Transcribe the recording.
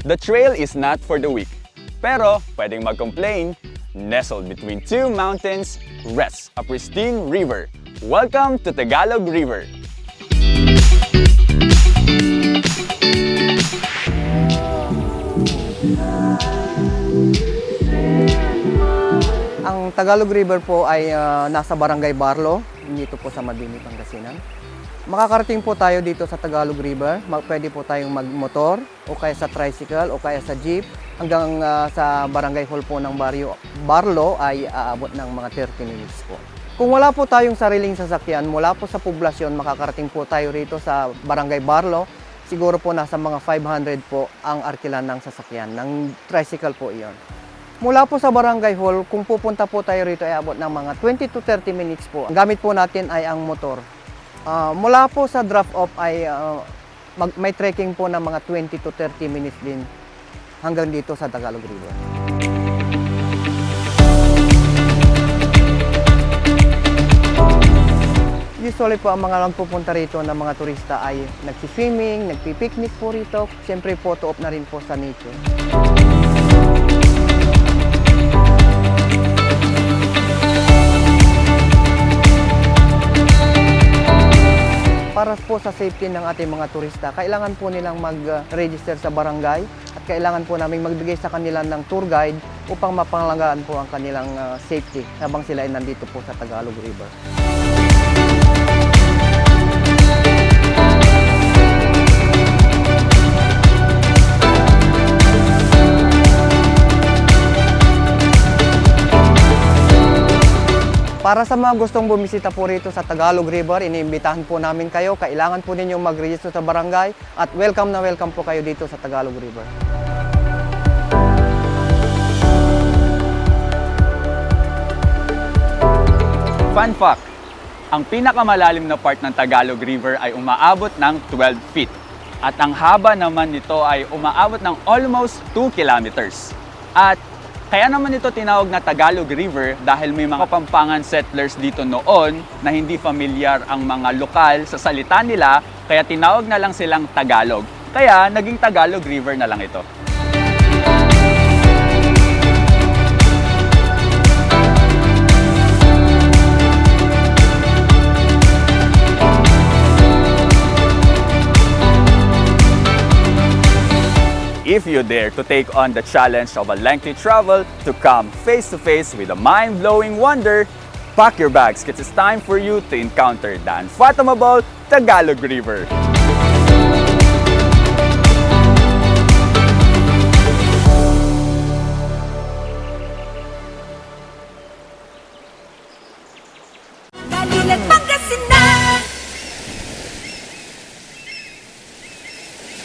The trail is not for the weak, pero pwedeng mag-complain. Nestled between two mountains rests a pristine river. Welcome to Tagalog River. Ang Tagalog River po ay nasa Barangay Barlo, dito po sa Mabini, Pangasinan. Makakarating po tayo dito sa Tagalog River. Pwede po tayong magmotor o kaya sa tricycle o kaya sa jeep. Hanggang sa Barangay Hall po ng Barlo ay aabot ng mga 30 minutes po. Kung wala po tayong sariling sasakyan, mula po sa poblasyon, makakarating po tayo rito sa Barangay Barlo. Siguro po nasa mga 500 po ang arkilan ng sasakyan, ng tricycle po iyon. Mula po sa Barangay Hall, kung pupunta po tayo rito ay abot ng mga 20 to 30 minutes po. Ang gamit po natin ay ang motor. Mula po sa drop-off ay may trekking po ng mga 20 to 30 minutes din hanggang dito sa Tagalog River. Usually po ang mga nagpupunta rito ng mga turista ay nagsi-swimming, nagpi-picnic po rito. Siyempre photo op na rin po sa nature. Para po sa safety ng ating mga turista, kailangan po nilang mag-register sa barangay at kailangan po namin magbigay sa kanila ng tour guide upang mapangalagaan po ang kanilang safety habang sila ay nandito po sa Tagalog River. Para sa mga gustong bumisita po rito sa Tagalog River, iniimbitahan po namin kayo. Kailangan po ninyong mag-register sa barangay at welcome na welcome po kayo dito sa Tagalog River. Fun fact, ang pinakamalalim na part ng Tagalog River ay umaabot ng 12 feet. At ang haba naman nito ay umaabot ng almost 2 kilometers. At kaya naman ito tinawag na Tagalog River dahil may mga Kapampangan settlers dito noon na hindi familiar ang mga lokal sa salita nila, kaya tinawag na lang silang Tagalog. Kaya naging Tagalog River na lang ito. If you dare to take on the challenge of a lengthy travel to come face to face with a mind-blowing wonder, pack your bags because it's time for you to encounter the unfathomable Tagalog River.